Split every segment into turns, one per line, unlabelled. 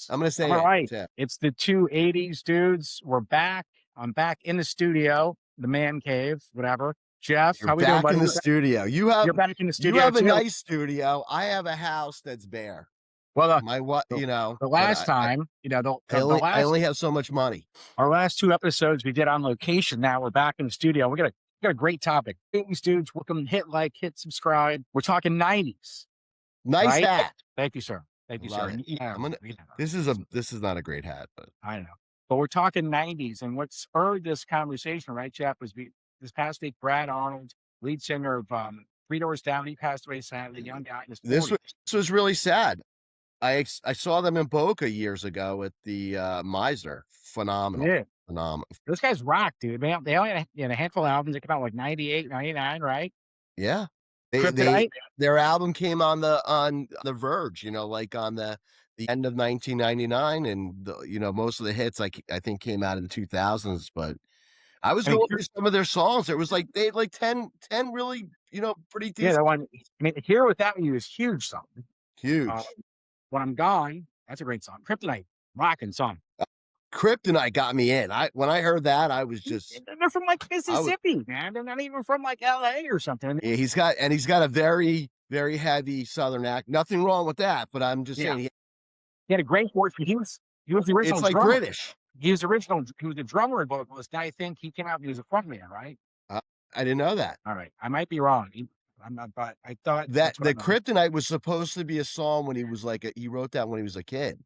I'm gonna say
All
it.
right.
Yeah.
It's the two 80s dudes. We're back. I'm back in the studio, the man cave, whatever. Jeff,
You're
how we doing,
back in
buddy?
the studio.
You're back in the
You
studio
have a
too.
nice studio. I have a house that's bare.
Well,
My what
the, the
but
last time,
I only have so much money.
our last two episodes we did on location. Now we're back in the studio. We got a great topic. 80s dudes, welcome, hit like, hit subscribe. We're talking 90s,
Nice
right?
hat.
Thank you, sir. Thank you, sir.
Love it.
Yeah,
I'm gonna
yeah.
this is not a great hat, but
I know. But we're talking 90s. And what spurred this conversation, right, Jeff, was this past week, Brad Arnold, lead singer of Three Doors Down, he passed away sadly, young guy in his
this
40s.
was this was really sad. I saw them in Boca years ago at the Meisner. Phenomenal.
Yeah.
Phenomenal.
Those guys rock, dude. They only had a handful of albums that came out like 98, 99, right?
Yeah. They
Kryptonite.
their album came on the Verge, like on the end of 1999, and most of the hits I think came out in the 2000s, but I was
I mean,
going through some of their songs. It was like they had like 10 really, pretty
yeah,
decent,
that one. I mean, Here Without You is huge song. Uh,
huge.
when I'm Gone, that's a great song. Kryptonite, rocking song.
Kryptonite got me in. When I heard that, I was just
They're from like
I was
Mississippi, man. They're not even from like LA or something.
yeah, he's got a very, very heavy Southern act. Nothing wrong with that, but I'm just
Yeah,
saying
he had a great voice. He was the
it's
original
like
drummer.
British.
He was original. He was the drummer and vocalist. Now I think he came out and he was a frontman, right?
Uh, I didn't know that.
All right, I might be wrong. I'm not, but I thought
That
that's what I
the
remember.
Kryptonite was supposed to be a song when he was he wrote that when he was a kid.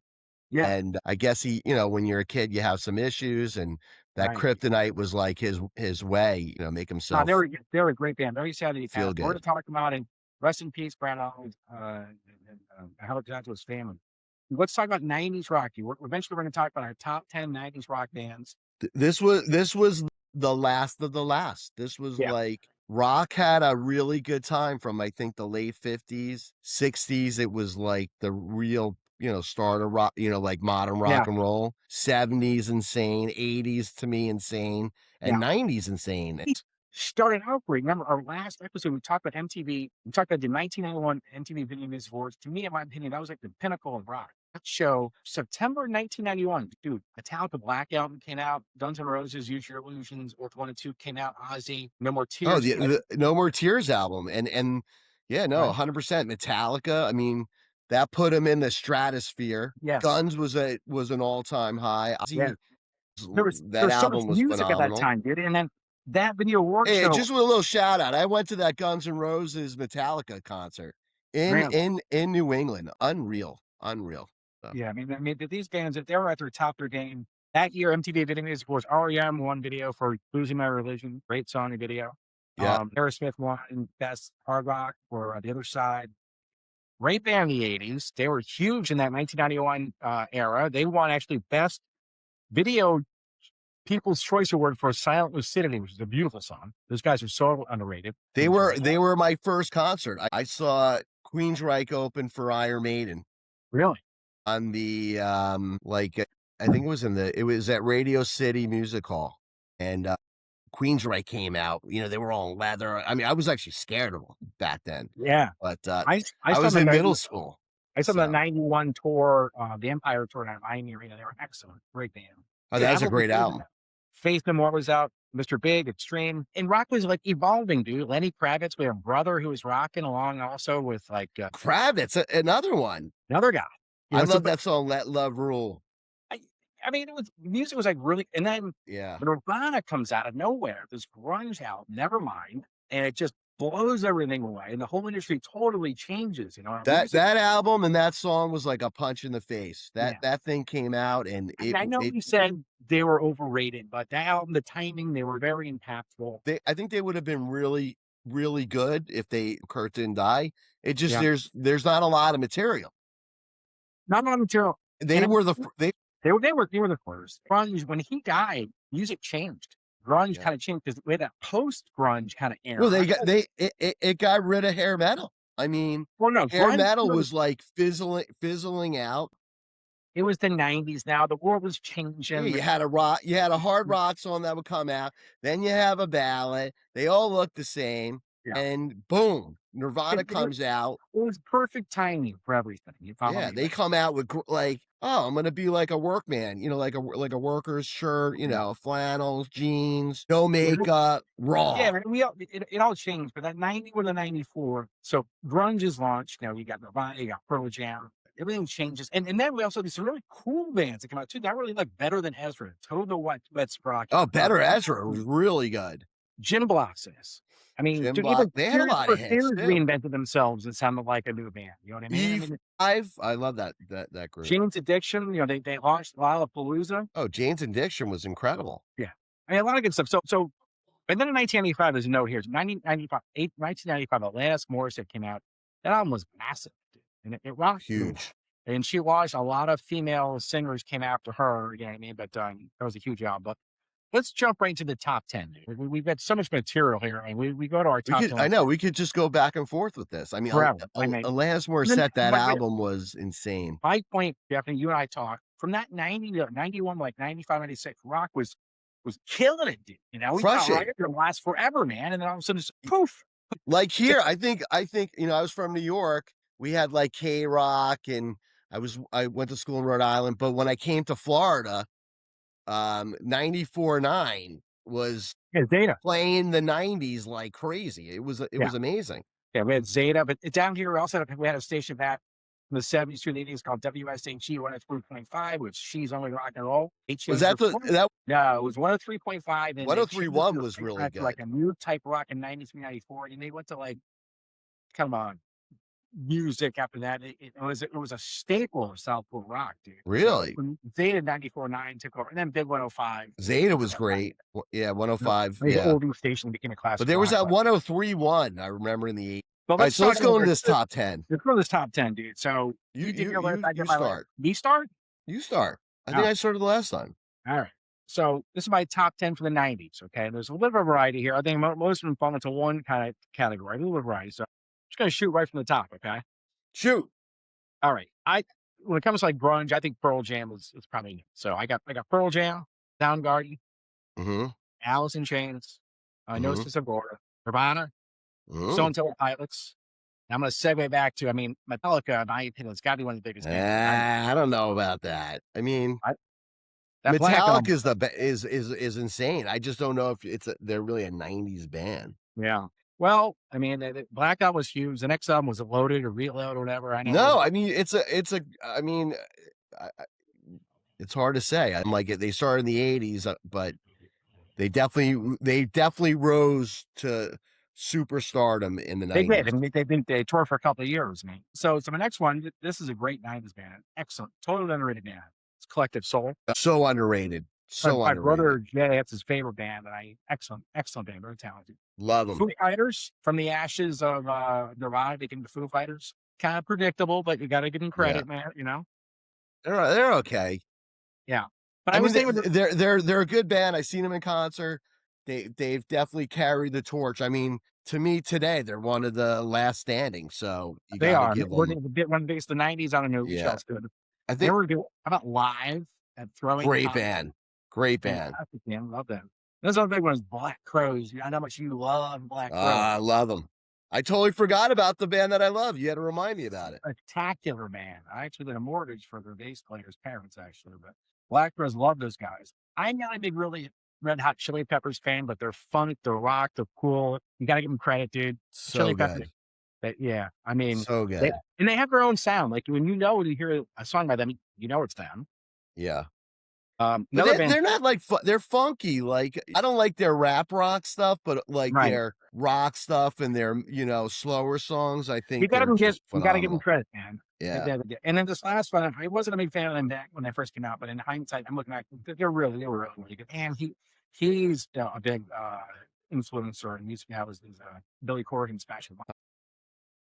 Yeah,
And I guess when you're a kid, you have some issues, and that
right.
Kryptonite was like his way, make
No,
himself
they were a great band. Very sad that he
feel
passed. We're
good.
going to talk about it. Rest in peace, Brad Arnold. I hope that to his family. Let's talk about 90s rock. Eventually, we're going to talk about our top 10 90s rock bands.
This was the last of the last. This was
Yeah,
like rock had a really good time from I think the late 50s, 60s. It was like the real, start of rock, like modern
yeah,
rock and roll. 70s insane, 80s to me insane, and
yeah.
90s insane.
Started out great. Remember our last episode? We talked about MTV. We talked about the 1991 MTV Video Music Awards. To me, in my opinion, that was like the pinnacle of rock. That show, September 1991, dude. Metallica Black Album came out. Guns N' Roses, Use Your Illusions, Earth 1 and 2 came out. Ozzy, No More
Oh,
Tears.
the No More Tears album, and yeah, no,
Right.
100% Metallica. I mean, that put him in the stratosphere.
Yes.
Guns was an all-time high.
Yeah.
Ozzy,
There
that
was so much
album was
music at that
phenomenal.
time, dude. And then that video award
Hey,
show,
just with a little shout out, I went to that Guns N' Roses Metallica concert in
man.
in in New England. Unreal, unreal. So,
Yeah, I mean, these bands, if they were at their top of their game that year, MTV Video Music Awards, REM won video for "Losing My Religion," great song and video.
yeah,
Aerosmith won Best Hard Rock for The Other Side. Great band in the '80s. They were huge in that 1991 era. They won actually Best Video People's Choice Award for "Silent Lucidity," which is a beautiful song. Those guys are so underrated.
they were my first concert. I saw Queensryche open for Iron Maiden
Really.
on the I think it was at Radio City Music Hall, and Queensryche came out. They were all in leather. I mean, I was actually scared of them back then,
Yeah.
but
I
I
saw
was
them
in
in
middle school,
I saw the
so
91 tour, the Empire tour at Miami Arena. They were excellent. Great band.
oh,
The
that's a
album was
great
good.
album.
Faith No More was out. Mr. Big, Extreme. And rock was like evolving, dude. Lenny Kravitz, we have a brother who was rocking along also with like
Kravitz, another one.
another guy.
I
So
love that song, "Let Love Rule."
I, I mean, music was like really, and then
Yeah,
Nirvana comes out of nowhere. This grunge album, Nevermind, and it just blows everything away, and the whole industry totally changes. Our
that
music.
that album and that song was like a punch in the face. That
Yeah.
that thing came out, and
I mean, I know you said they were overrated, but that album, the timing, they were very impactful.
I think they would have been really, really good if Kurt didn't die. It just
Yeah.
there's not a lot of material.
Not a lot of material.
They
And
were the they
they were the first. Grunge, when he died, music changed. Grunge
yeah.
kind of changed because we had that post grunge kind of era.
Well, it got rid of hair metal. I mean,
Well, no,
hair
grunge.
metal was like fizzling out.
It was the '90s. Now the world was
Yeah,
changing.
you had a hard rock song that would come out. Then you have a ballad. They all look the same,
Yeah,
and boom, Nirvana
it
comes out.
was perfect timing for everything. You follow
Yeah,
me?
they come out with oh, I'm gonna be like a workman, like a worker's shirt,
Yeah.
flannels, jeans, no
Yeah,
makeup,
yeah,
raw.
man, it all changed, but that 91 to 94, so grunge is launched, you got Nirvana, you got Pearl Jam, everything changes, and then we also have these really cool bands that come out too, that I really like Better Than Ezra, Total Wet Sprocket,
Oh, Better Ezra was really good.
Gin Blossoms. I mean,
Jim
dude,
Block,
even
they had a
Tears
lot of
for
hits
Fears
too.
reinvented themselves and sounded like a new band, you know what I mean? I mean,
E5, I love that group.
Jane's Addiction, they launched Lollapalooza.
Oh, Jane's Addiction was incredible.
Yeah. I mean, a lot of good stuff. So and then in 1995, there's a note here. 1995, Alanis Morissette came out. That album was massive, dude, and it rocked me.
Huge.
And she launched a lot of female singers came after her, you know what I mean? But that was a huge album. But let's jump right into the top 10. Dude. We've got so much material here. I mean, we go to our top 10
I
like
know, we could just go back and forth with this. I mean,
forever. I mean,
Alanis
and then,
Morissette, that
but
album was insane.
my point, Stephanie, you and I talked from that 90 to 91, like 95, 96, rock was killing it, dude. We thought rock
Crushing.
was gonna last forever, man. And then all of a sudden, just poof.
Like here, I think, I was from New York. We had like K-Rock, and I went to school in Rhode Island, but when I came to Florida, 94.9 was
Yeah, Zeta.
playing the 90s like crazy. It
Yeah.
was amazing.
Yeah, we had Zeta, but down here we also had a station back in the 70s through the 80s called WSHG 103.5, which she's only rock and roll. They
Was
changed
that
their
the
format.
that
No, it was 103.5, and they changed
1031
their
was really
format to like
good.
a new type rock in 93, 94, and they went to like come on music after that. It was a staple of Southport rock, dude. So
Really?
when Zeta 94.9 took over, and then Big 105
Zeta
took
was
over.
great. Yeah, 105,
The
yeah.
oldie station became a
But
classic
there was
rock.
that 1031 I remember in the 80s.
But
All right,
let's
so
talk
let's
about
go into this top 10.
let's go to this top 10, dude. So
You
you did
you
your list,
you
I
you
did my list.
start.
Me start?
You start. I
All
think
right.
I started the last time.
All right. So this is my top 10 for the 90s. Okay. There's a little bit of variety here. I think most of them fall into one kind of category, a little bit of variety. So I'm just going to shoot right from the top. Okay.
Shoot.
All right. When it comes to like grunge, I think Pearl Jam is probably new. So I got Pearl Jam, Soundgarden,
Mhm.
Alice in Chains, No
Mhm.
System of Order, Nirvana,
Mhm.
Stone Temple Pilots. And I'm going to segue back to, I mean, Metallica, in my opinion, has got to be one of the biggest bands of the 90s.
I don't know about that. I mean,
I, that Black
Metallica
Album.
is is insane. I just don't know if they're really a 90s band.
Yeah. Well, I mean, the Black Album was huge. The next album was Loaded or Reload or whatever. I know it was
No, I mean, I mean, I it's hard to say. I'm like, they started in the 80s, but they definitely rose to superstardom in the
they did.
90s.
I mean, they toured for a couple of years. I mean, so my next one, this is a great 90s band. Excellent. Totally underrated band. It's Collective Soul.
So underrated. So
My
underrated.
brother Jay, that's his favorite band. And excellent band, very talented.
Love them.
Foo Fighters, from the ashes of Nirvana became the Foo Fighters. Kind of predictable, but you got to give them
Yeah.
credit.
They're okay.
Yeah. But
I
I
mean,
was thinking with
they're a good band. I've seen them in concert. They've definitely carried the torch. I mean, to me today, they're one of the last standing. So you
they
got to
are.
give
We're
them.
the bit one base the 90s. I don't know who
Yeah,
else good.
I
They
think
were doing how about live at throwing
great
concert?
band, great band.
Fantastic, man. Love them. Those other big ones, Black Crows. I know how much you love Black Crows.
I love them. I totally forgot about the band that I love. You had to remind me about it.
Spectacular, man. I actually did a mortgage for their bass player's parents, actually. But Black Crows love those guys. I'm not a big really Red Hot Chili Peppers fan, but they're fun, they're rock, they're cool. You got to give them credit, dude.
So
Chili Peppers.
good,
Yeah, I mean,
so
they
good.
and they have their own sound. Like when you hear a song by them, you know it's them.
Yeah. But
Another band,
they're not like they're funky. Like I don't like their rap rock stuff, but like
right?
their rock stuff and their slower songs, I
You
think
gotta
they're
give
just
you gotta give them
phenomenal.
credit, man.
Yeah,
And then this last one, I wasn't a big fan of them back when they first came out, but in hindsight, I'm looking back, they were really good. And he's a big influencer in music now is Billy Corgan's Fashion.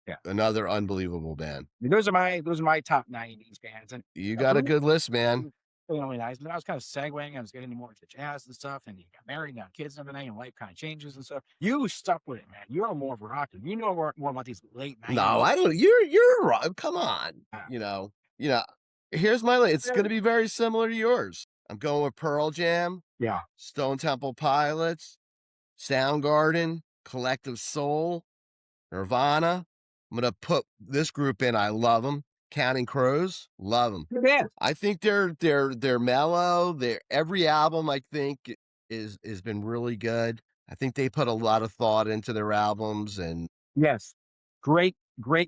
Yeah,
another unbelievable band.
those are my top 90s bands. And
You got a good list, man.
really nice. But I was kind of segueing. I was getting more into jazz and stuff, and you got married, and have kids and everything, and life kind of changes and stuff. You stuck with it, man. You're more of a rocker. You know more about these late
No,
90s.
I don't. You're wrong. Come on.
Uh,
You know. Here's my list. It's gonna be very similar to yours. I'm going with Pearl Jam,
yeah,
Stone Temple Pilots, Soundgarden, Collective Soul, Nirvana. I'm gonna put this group in. I love them. Counting Crows, love them.
Good band.
I think they're mellow. They're every album I think is has been really good. I think they put a lot of thought into their albums, and
Yes. Great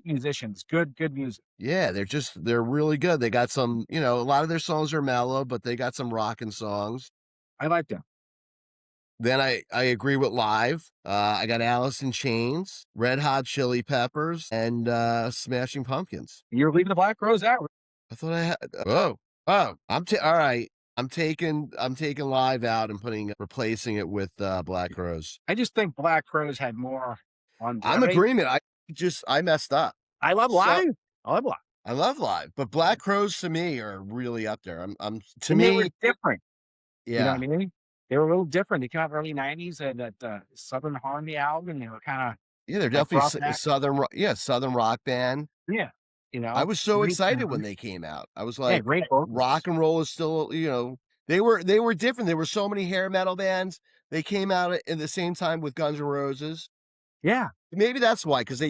musicians. Good music.
yeah, they're really good. They got some, a lot of their songs are mellow, but they got some rocking songs.
I like them.
Then I agree with live. I got Alice in Chains, Red Hot Chili Peppers, and Smashing Pumpkins.
You're leaving the Black Crowes out.
I thought I had. Oh, all right. I'm taking live out and replacing it with Black Crowes.
I just think Black Crowes had more
I'm
longevity.
agreement. I messed up.
I love
So
live. I love live.
I love live, but Black Crowes to me are really up there. I'm to
And they were
me,
different. You know
yeah,
what I mean? They were a little different. They came out early 90s and that Southern Harmony album. They were kind of
yeah, they're
like
definitely
rough back.
Southern rock band.
Yeah.
I was so
Great
excited when
sound.
they came out. I was
Yeah,
like,
great vocals.
rock and roll is still, they were different. There were so many hair metal bands. They came out at the same time with Guns N' Roses.
Yeah.
Maybe that's why, because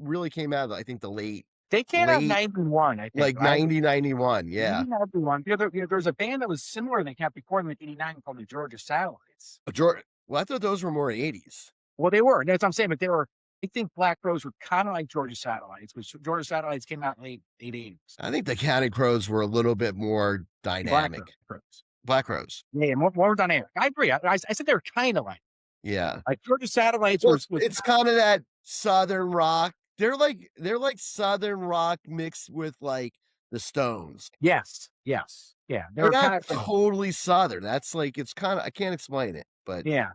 really came out, I think the
They came out
late
91, I think,
like
right?
90, 91. Yeah.
Maybe 91. There's a band that was similar. They kept recording like 89 called the Georgia Satellites.
Well, I thought those were more 80s.
Well, they were. That's what I'm saying. But they were, I think Black Crowes were kind of like Georgia Satellites, which Georgia Satellites came out in late 80s.
I think the Counting Crows were a little bit more
Black
dynamic.
Crowes.
Black Crows.
Yeah, more dynamic. I agree. I said they were kind of
Yeah.
like Georgia Satellites
Well,
was
it's kind of that Southern rock. They're like Southern rock mixed with like the Stones.
yes. Yeah. They
They're
were
not
kind of
totally Southern. That's like it's kind of I can't explain it, but
yeah.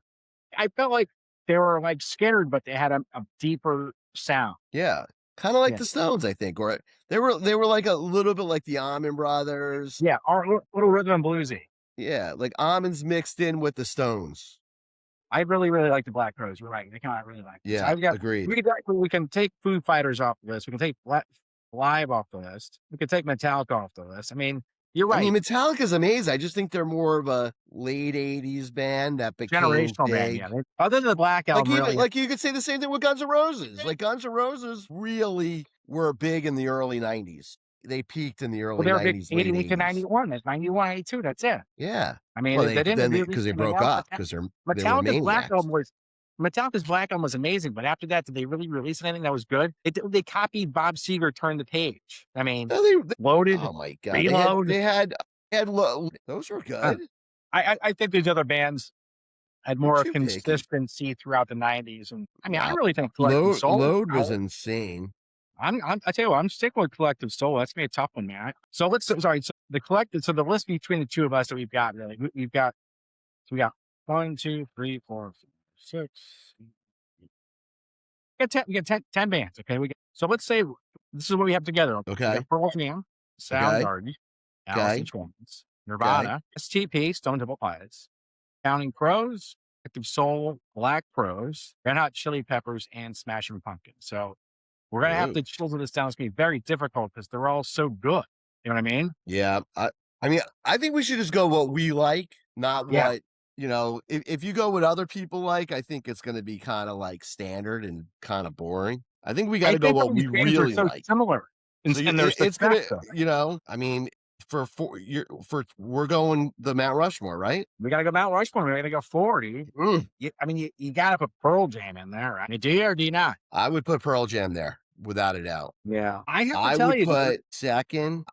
I felt like they were like scared, but they had a deeper sound.
yeah, kind of like
Yeah.
the Stones, I think. Or they were like a little bit like the Allman Brothers.
Yeah. Our little rhythm and bluesy.
Yeah, like almonds mixed in with the Stones.
I really like the Black Crowes. You're right. They come out really like this.
Yeah,
I've got
agreed.
we can take Foo Fighters off the list. We can take Live off the list. We can take Metallica off the list. I mean, you're
I
right.
mean, Metallica's amazing. I just think they're more of a late '80s band that became
Generational band, yeah.
big.
Other than the Black
Like
album,
even
really.
like you could say the same thing with Guns N' Roses. Like Guns N' Roses really were big in the early '90s. They peaked in the
Well,
early
they were big
'90s, late
88 to
'80s.
91. That's 91, 82. That's it.
Yeah.
I mean,
Well,
they didn't really
because they
anything
broke
else.
up because they were
Metallica's Black
maniacs.
album was Metallica's Black album was amazing, but after that, did they really release anything that was good? They copied Bob Seger, Turn the Page. I mean,
No,
Loaded,
oh my god,
Reload.
those were
Uh,
good.
I think these other bands had
You're
more
too picky.
consistency throughout the 90s, and I mean, I
Wow.
really think Collective Soul.
Load was insane.
I tell you what, I'm sticking with Collective Soul. That's gonna be a tough one, man. So the collective. So the list between the two of us that we've got really, we got 1, 2, 3, 4, 5, 6. We got 10 bands. Okay, so let's say this is what we have together. We
Okay.
got Pearl Jam,
Okay.
Soundgarden, Alice in
Okay.
Chains, Nirvana, STP, Stone Temple Pilots, Counting Crows, Collective Soul, Black Crowes, Red Hot Chili Peppers, and Smashing Pumpkins. So we're gonna have
Ooh.
to chisel this down. It's gonna be very difficult because they're all so good. You know what I mean?
Yeah. I mean, I think we should just go what we like, not
Yeah.
what if you go what other people like, I think it's going to be kind of like standard and kind of boring. I think we got
I
to go
think all
what
these
we
bands are
really
so
like.
similar
So
in their
it's gonna,
success.
I mean, we're going the Mount Rushmore, right?
We gotta go Mount Rushmore. We gotta go 40.
Mm.
I mean, you gotta put Pearl Jam in there, right? Do you or do you not?
I would put Pearl Jam there without a doubt.
Yeah. I have to
I
tell
would
you,
put second.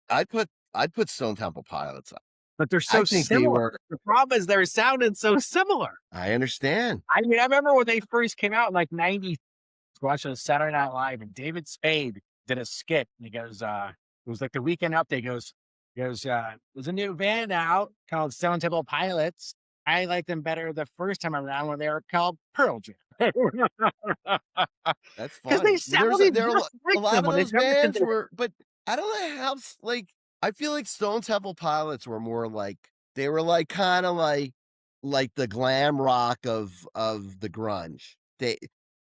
I'd put Stone Temple Pilots up.
but they're
I
so
think they
similar.
were.
The problem is they're sounding so similar.
I understand.
I mean, I remember when they first came out in like 90, watching Saturday Night Live, and David Spade did a skit, and he goes, it was like the weekend update. There's a new band out called Stone Temple Pilots. I liked them better the first time around when they were called Pearl Jam.
That's
Because they
funny.
sounded
There are
just
a
like
lot
them
of
when they
those
never did
bands
that.
were, but I don't know how. Like I feel like Stone Temple Pilots were more like they were like kind of like the glam rock of the grunge.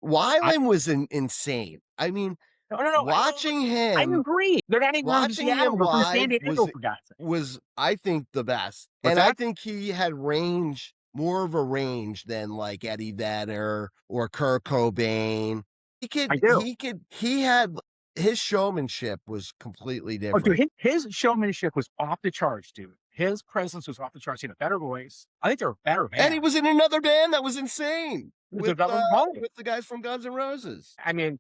Wyland was insane. I mean,
No.
watching
I
him
agree. They're not even from
watching
Seattle.
him
They're from San
live
Diego, for God's sake.
was I think the best.
What's
And I
that?
think he had range, more of a range than like Eddie Vedder or Kurt Cobain.
I do.
He had his showmanship was completely
Oh, dude,
different.
his showmanship was off the charts, dude. His presence was off the charts. He had a better voice. I think they're a better
And he
band.
was in another band that was insane
It was a Velvet Hole.
with the guys from Guns N' Roses.
I mean,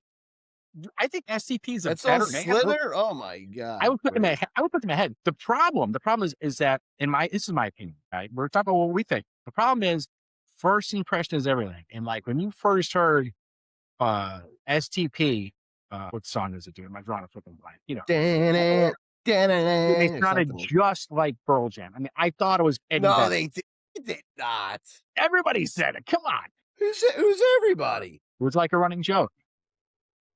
I think SCP is a
That's on
better band.
Slither. Oh my
I
god!
would put them ahead. I would put them ahead. The problem is that this is my opinion. Right? We're talking about what we think. The problem is first impression is everything. And like when you first heard STP, what song is it, dude? My drawing a flipping blank. You know,
They
they sounded just like Pearl Jam. I mean, I thought it was Eddie
No,
Vedder.
they did not.
Everybody said it. Come on.
Who's everybody?
It was like a running joke.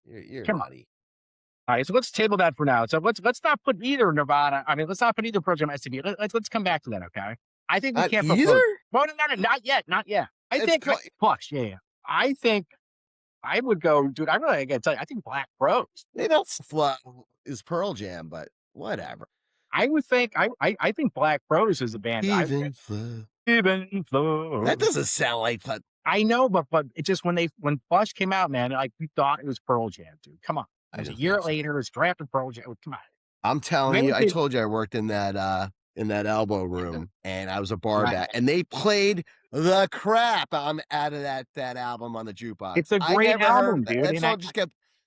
You're
Come on.
nutty.
All right, so let's table that for now. So let's not put either Nirvana. I mean, let's not put either Pearl Jam STP. Let's come back to that. Okay. I think we
Not
can't
either?
propose. No, not yet, not yet. I
It's
think
cla-
plus, yeah. I think I would go, dude. I really gotta tell you, I think Black Rose.
They don't flow is Pearl Jam, but whatever.
I would think I think Black Rose is a band.
Even flow.
Even flow.
That doesn't sound like
I know, but it's just when Plush came out, man, like we thought it was Pearl Jam, dude. Come on. It was a year later, it's drafted Pearl Jam. Come on.
I'm telling you, I told you I worked in that elbow room and I was a bar back and they played the crap out of that album on the jukebox.
It's a great album, dude.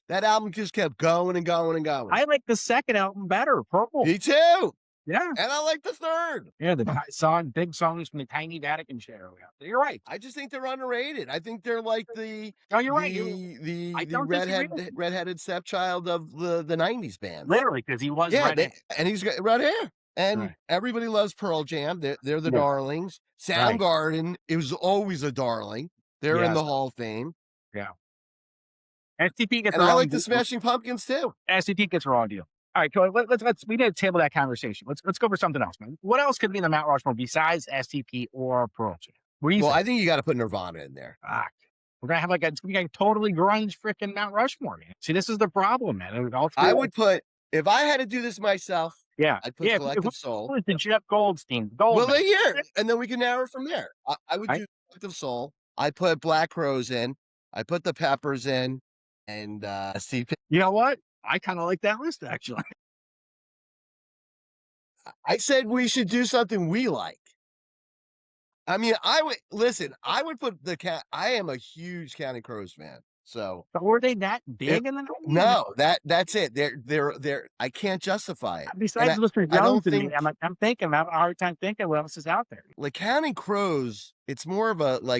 That album just kept going and going and going.
I like the second album better, Purple.
Me too.
Yeah.
And I like the third.
Yeah, the big songs from the Tiny Vatican show. You're right.
I just think they're underrated. I think they're like the
you're right.
The redheaded stepchild of the 90s band.
Literally, because he was redhead.
And he's got red hair. And everybody loves Pearl Jam. They're the darlings. Soundgarden, it was always a darling. They're in the Hall of Fame.
Yeah. STP gets
and I like the Smashing Pumpkins too.
STP gets a raw deal. All right, so we need to table that conversation. Let's go for something else, man. What else could be in the Mount Rushmore besides STP or Pearl Jam?
Well, I think you got to put Nirvana in there.
We're gonna have it's gonna be a totally grunge freaking Mount Rushmore, man. See, this is the problem, man.
I would put, if I had to do this myself,
yeah,
I'd put Collective Soul.
The Jeff Goldstein.
Well, here, and then we can narrow from there. I would do Collective Soul. I put Black Rose in. I put the Peppers in, and STP.
You know what? I kind of like that list, actually.
I said we should do something we like. I mean, I would put I am a huge Counting Crows fan. So,
but were they that big in the 90s?
No, that's it. They're. I can't justify it.
Besides listening to me, I'm thinking. I have a hard time thinking what else is out there.
Like Counting Crows, it's more of I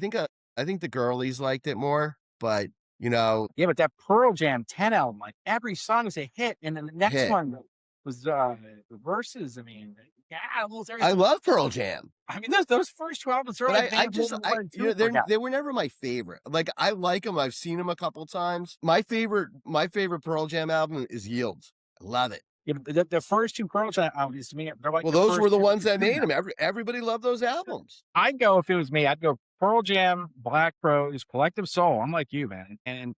think the girlies liked it more, but you know.
Yeah, but that Pearl Jam 10 album, like every song was a hit, and then the next one was the verses. I mean,
I love Pearl Jam.
I mean, those first 12 was early.
They were never my favorite. Like I like them. I've seen them a couple times. My favorite Pearl Jam album is Yield. I love it.
Yeah, but the first two Pearl Jam albums to me, they're like.
Well, those were the ones that made them. Everybody loved those albums.
I'd go if it was me. I'd go Pearl Jam, Black Rose, Collective Soul. I'm like you, man, and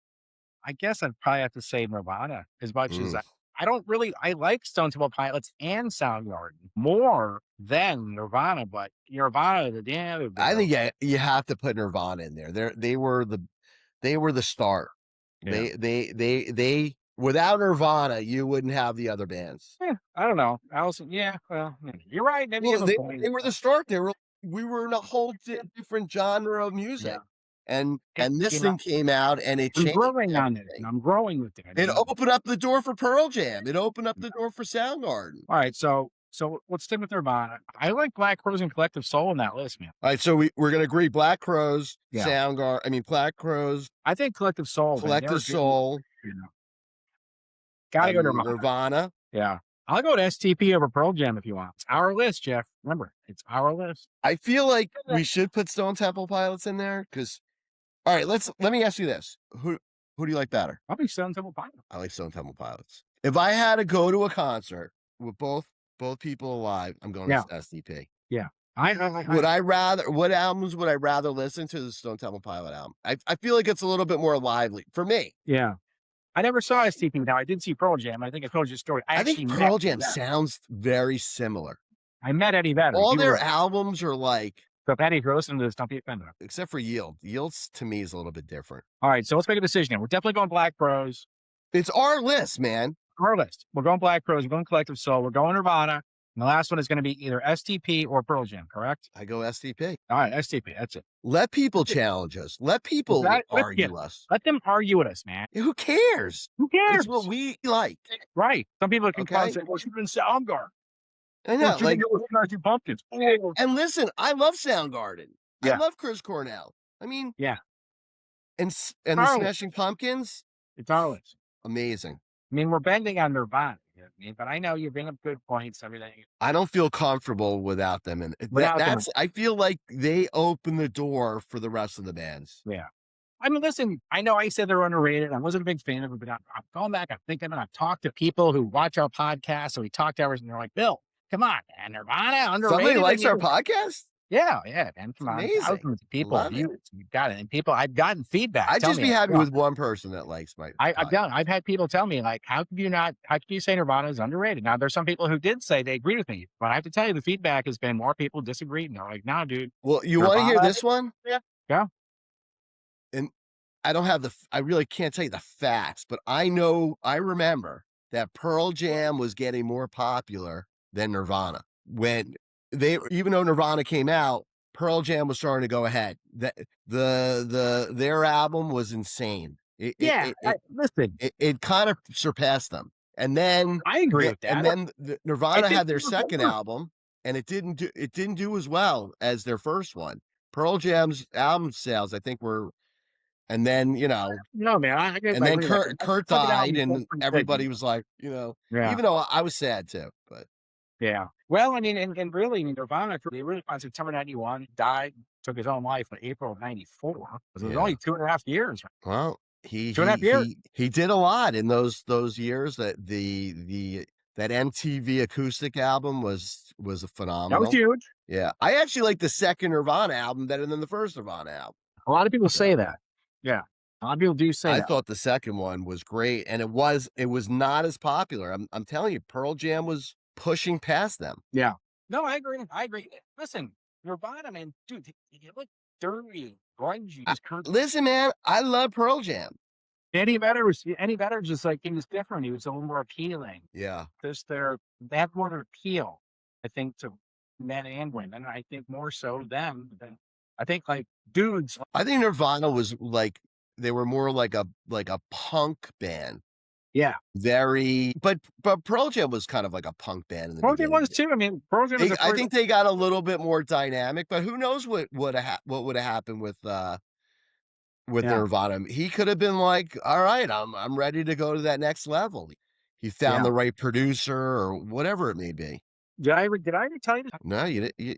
I guess I'd probably have to say Nirvana as much as I like Stone Temple Pilots and Soundgarden more than Nirvana, but Nirvana,
I think you have to put Nirvana in there. They were the star. Yeah. They without Nirvana, you wouldn't have the other bands.
Yeah, I don't know. Well, you're right. Maybe
they were the start. We were in a whole different genre of music. Yeah. And this thing came out and it changed.
I'm growing with it.
It opened up the door for Pearl Jam. It opened up the door for Soundgarden.
All right, so let's stick with Nirvana. I like Black Crowes and Collective Soul in that list, man.
All right, so we're gonna agree. Black Crowes, Soundgarden. I mean, Black Crowes.
I think Collective Soul.
Collective Soul.
Gotta go to
Nirvana.
Yeah. I'll go to STP over Pearl Jam if you want. It's our list, Jeff. Remember, it's our list.
I feel like we should put Stone Temple Pilots in there because. All right, let me ask you this: Who do you like better?
I'll be Stone Temple Pilots.
I like Stone Temple Pilots. If I had to go to a concert with both people alive, I'm going to STP.
Yeah,
What albums would I rather listen to? The Stone Temple Pilot album. I feel like it's a little bit more lively for me.
Yeah, I never saw STP. Now I did see Pearl Jam. I think I told you a story.
I think Pearl Jam sounds very similar.
I met Eddie Vedder.
All their albums are like.
So, Patty, if you're listening to this, don't be offended.
Except for Yield. Yield, to me, is a little bit different.
All right, so let's make a decision here. We're definitely going Black Rose.
It's our list, man.
Our list. We're going Black Crowes. We're going Collective Soul. We're going Nirvana. And the last one is going to be either STP or Pearl Jam, correct?
I go STP.
All right, STP. That's it.
Let people challenge us. Let people argue us.
Let them argue with us, man.
Who cares?
Who cares?
It's what we like.
Right. Some people can
Okay.
say, well, she's been Soundgarden.
I know. Like,
Pumpkins.
and listen, I love Soundgarden.
Yeah.
I love Chris Cornell. I mean,
yeah.
And the Smashing Pumpkins.
It's always
amazing.
I mean, we're bending on Nirvana, but I know you bring up good points, everything.
I don't feel comfortable without them. And I feel like they open the door for the rest of the bands.
Yeah. I mean, listen, I know I said they're underrated. I wasn't a big fan of it, but I'm going back. I'm thinking, and I've talked to people who watch our podcast. So we talked to ours and they're like, Bill, come on, man, Nirvana, underrated.
Somebody likes our podcast?
Yeah, man. Come on. Thousands of people view it. You've got it. And people, I've gotten feedback.
I'd just be happy with one person that likes my
I've had people tell me, like, how could you say Nirvana is underrated? Now, there's some people who did say they agree with me, but I have to tell you, the feedback has been more people disagree. And they're like, nah, dude.
Well, you want to hear this one?
Yeah. Yeah.
And I really can't tell you the facts, but I remember that Pearl Jam was getting more popular than Nirvana. Even though Nirvana came out, Pearl Jam was starting to go ahead. Their album was insane.
Listen,
it kind of surpassed them. And then
I agree with that.
And then Nirvana had their second album, and it didn't do as well as their first one. Pearl Jam's album sales, I think, were. And then,
no, man.
And then Kurt died, and everybody was like, even though I was sad too, but.
Yeah. Well, I mean, and really, Nirvana, they really on September 91, died, took his own life in April of 94. It was only 2.5 years.
Well, he
2.5 years.
He did a lot in those years. That that MTV acoustic album was a phenomenal.
That was huge.
Yeah. I actually like the second Nirvana album better than the first Nirvana album.
A lot of people say that. Yeah. A lot of people do say that.
I thought the second one was great, and it was not as popular. I'm telling you, Pearl Jam was pushing past them.
Yeah. No, I agree. Listen, Nirvana, man, dude, you look dirty, grungy.
Listen, man, I love Pearl Jam.
Eddie Vedder just like, he was different. He was a little more appealing.
Yeah.
Just they have more appeal, I think, to men and women. I think more so them than I think like dudes.
I think Nirvana was like, they were more like a punk band.
Yeah.
But Pearl Jam was kind of like a punk band in the
beginning. Pearl Jam was too. I mean, Pearl Jam was
I think they got a little bit more dynamic, but who knows what would have happened with Nirvana. He could have been like, all right, I'm ready to go to that next level. He found the right producer or whatever it may be.
Did I ever tell you this?
No, you didn't.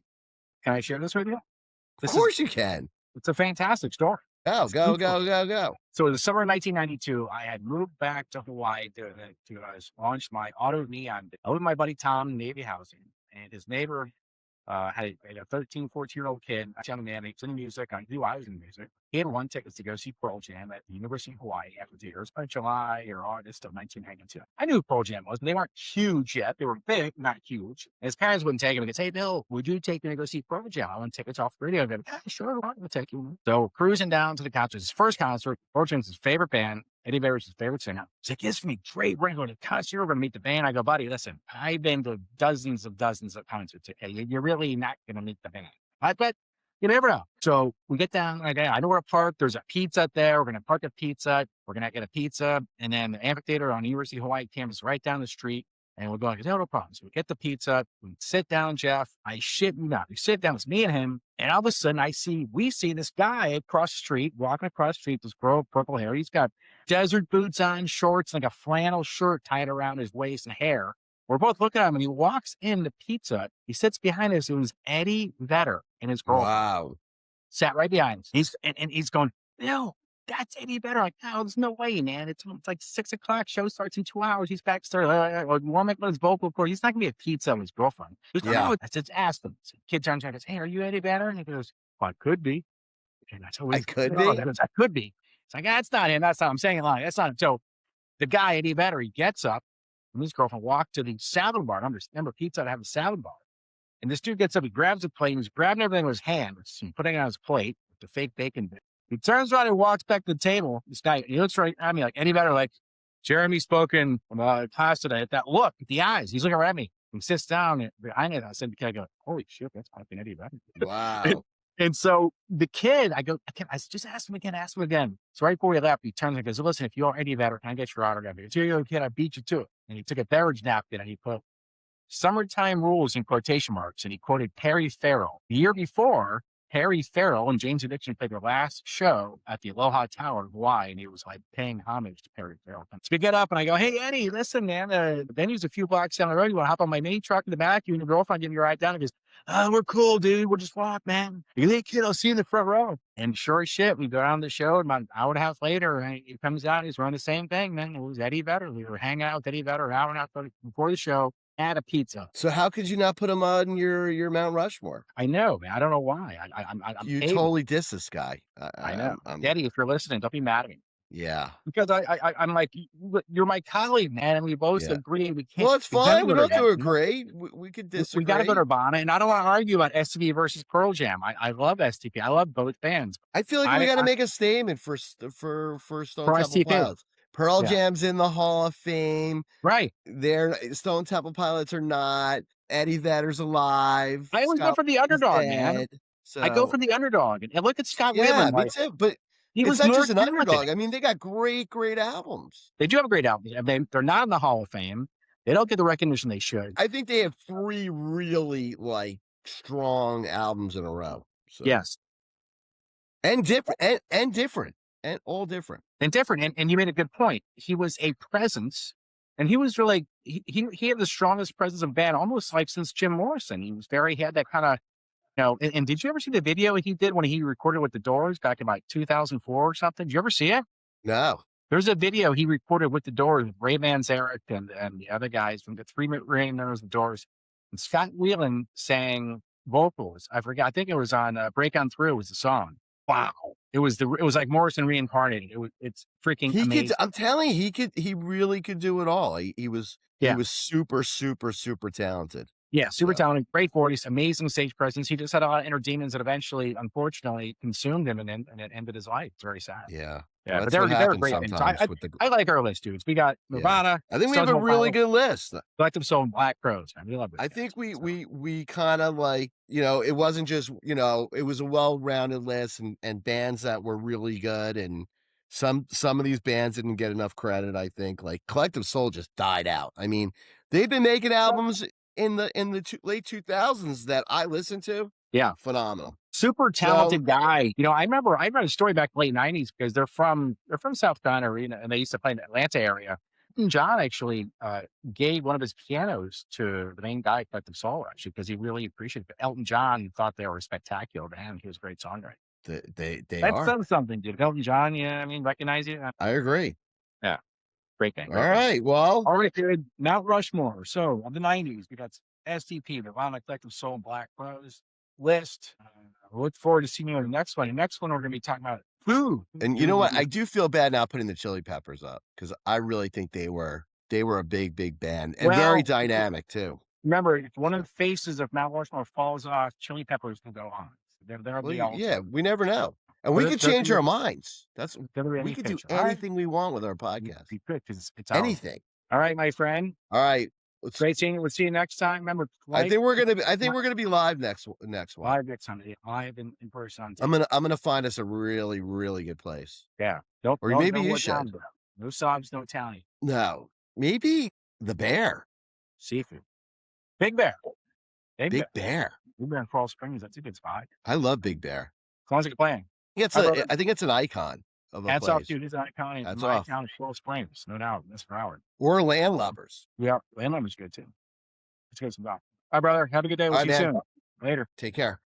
Can I share this with you?
Of course you can.
It's a fantastic story.
Go.
So in the summer of 1992, I had moved back to Hawaii to launch my auto neon. I lived with my buddy Tom in Navy housing, and his neighbor had a 13, 14-year-old kid, a young man. He was in music. I knew I was in music. He had won tickets to go see Pearl Jam at the University of Hawaii after 2 years, by July or August of 1992. I knew who Pearl Jam was, but they weren't huge yet. They were big, not huge. And his parents wouldn't take him. He'd say, "Hey, Bill, would you take me to go see Pearl Jam? I want tickets off the radio." I'd be like, "Yeah, sure, I'll take you." So cruising down to the concert, his first concert. Pearl Jam's his favorite band. Eddie Vedder's his favorite singer. He's like, "It's gonna be great. We're gonna go to the concert. We're gonna meet the band." I go, "Buddy, listen, I've been to dozens of concerts. Okay, you're really not gonna meet the band." But you never know. So we get down. Okay, I know where to park. There's a pizza there. We're gonna park a pizza. We're gonna get a pizza, and then the amphitheater on the University of Hawaii campus right down the street. And we're going, no problem. So we get the pizza. We sit down, Jeff. I shit you not. We sit down. It's me and him. And all of a sudden, we see this guy across the street, walking across the street, this girl with purple hair. He's got desert boots on, shorts, like a flannel shirt tied around his waist and hair. We're both looking at him, and he walks in the pizza. He sits behind us. It was Eddie Vedder and his girlfriend.
Wow.
Sat right behind us. He's going, "No, that's Eddie Vedder." Like, "No, there's no way, man. It's like 6 o'clock. Show starts in 2 hours. He's backstage. Warming up his vocal cord. He's not gonna be a pizza with his girlfriend." He goes, "No." I said, "Ask him." So kid turns around and goes, "Hey, are you Eddie Vedder?" And he goes, "Well, I could be." And I told him,
I could be.
I could be. It's like, "That's not him. That's not. I'm saying it lying. That's not him." So the guy Eddie Vedder, he gets up, and his girlfriend walked to the salad bar. Remember, pizza to have a salad bar. And this dude gets up, he grabs a plate, he's grabbing everything with his hand, putting it on his plate with the fake bacon bit. He turns around and walks back to the table. This guy, he looks right at me like Eddie Vedder, like, Jeremy spoken class today at that look at the eyes. He's looking right at me. He sits down and behind it. I said, "I go, holy shit, that's fucking Eddie Vedder."
Wow.
And so the kid, I go, I just asked him again. So right before he left, he turns and goes, "Listen, if you are Eddie Vedder, can I get your autograph?" He goes, "Here you go, kid, I beat you to it." And he took a beverage napkin and he put "summertime rules" in quotation marks. And he quoted Perry Farrell. The year before, Perry Farrell and James Addiction played their last show at the Aloha Tower in Hawaii, and he was like paying homage to Perry Farrell. So we get up and I go, "Hey, Eddie, listen, man, the venue's a few blocks down the road. You want to hop on my mini truck in the back? You and your girlfriend give me a ride down." He goes, "Oh, we're cool, dude. We'll just walk, man." He goes, "Hey, kid, I'll see you in the front row." And sure as shit, we go down the show, and about an hour and a half later, and he comes out, he's running the same thing, man. It was Eddie Vedder. We were hanging out with Eddie Vedder an hour and a half before the show at a pizza.
So how could you not put him on your Mount Rushmore?
I know, man. I don't know why. I'm
You
able.
totally diss this guy.
I know. Eddie, if you're listening, don't be mad at me.
Yeah.
Because I'm like, you're my colleague, man, and we both
Yeah.
agree we can't.
Well, it's fine. We don't have to agree. We could disagree.
We got to go to Nirvana, and I don't want to argue about STP versus Pearl Jam. I love STP. I love both bands.
I feel like we got to make a statement for Stone Temple
STP.
Pilots. Pearl
Yeah.
Jam's in the Hall of Fame.
Right.
Stone Temple Pilots are not. Eddie Vedder's alive.
I always go for the underdog, man.
So
I go for the underdog. And look at Scott
yeah,
Weiland.
me too. But
he
it's
was
not just an
talented.
underdog. I mean, they got great albums.
They do have a great album. They're not in the Hall of Fame. They don't get the recognition they should.
I think they have 3 really like strong albums in a row. So.
Yes.
And different and different and all different.
And different. And you made a good point. He was a presence, and he was really, he had the strongest presence of band almost like since Jim Morrison. He had that kind of, and did you ever see the video he did when he recorded with the Doors back in like 2004 or something? Did you ever see it?
No.
There's a video he recorded with the Doors, Ray Manzarek and the other guys from the 3 Ray members of the Doors. And Scott Weiland sang vocals. I forgot. I think it was on Break On Through was the song. Wow. It was like Morrison reincarnated. It's freaking amazing.
I'm telling you, he really could do it all. He was super, super, super talented.
Yeah, super talented, great voice, amazing stage presence. He just had a lot of inner demons that eventually, unfortunately, consumed him and it ended his life. It's very sad.
Yeah.
Yeah, but they were great. I like our list, dudes. We got Nirvana.
I think we have a really good list.
Collective Soul and Black Crowes. Man, we love it.
I think we kind of like, it wasn't just, it was a well-rounded list and bands that were really good. And some of these bands didn't get enough credit, I think. Like Collective Soul just died out. I mean, they've been making albums in the late 2000s that I listened to.
Yeah.
Phenomenal.
Super talented guy. I read a story back in the late 90s because they're from South Carolina and they used to play in the Atlanta area. And John actually gave one of his pianos to the main guy, Collective Soul, actually, because he really appreciated it. Elton John thought they were spectacular, man. He was a great songwriter.
They
That says something, dude. Elton John, recognize you.
I agree.
Yeah. Great band.
All right. Well.
All right, dude. Mount Rushmore. So of the 90s, we got STP, Nirvana, Collective Soul, and Black Crowes list. I look forward to seeing you on the next one. The next one, we're going to be talking about food.
And you know what? I do feel bad now putting the Chili Peppers up because I really think they were a big band and very dynamic too.
Remember, if one of the faces of Mount Rushmore falls off, Chili Peppers will go on.
We never know. And we could change our minds. We could do anything we want with our podcast.
It's
anything.
All right, my friend.
All right.
Great seeing you. We'll see you next time. Remember,
I think we're gonna be live next one.
Live next time. Live in person.
I'm gonna find us a really, really good place.
Yeah.
Maybe you should.
No sobs, no Italian.
No. Maybe the Bear.
Seafood. Big Bear.
Big Bear.
Big Bear in Coral Springs. That's a good spot.
I love Big Bear.
As long as you're playing.
I think it's an icon of a place.
That's off, dude. It's an icon.
That's
my
off.
icon is Coral Springs. No doubt. That's for Howard.
Or Landlubbers.
Yeah. Landlubbers good too. Let's get some doc. All right, brother. Have a good day. We'll see you soon. Later.
Take care.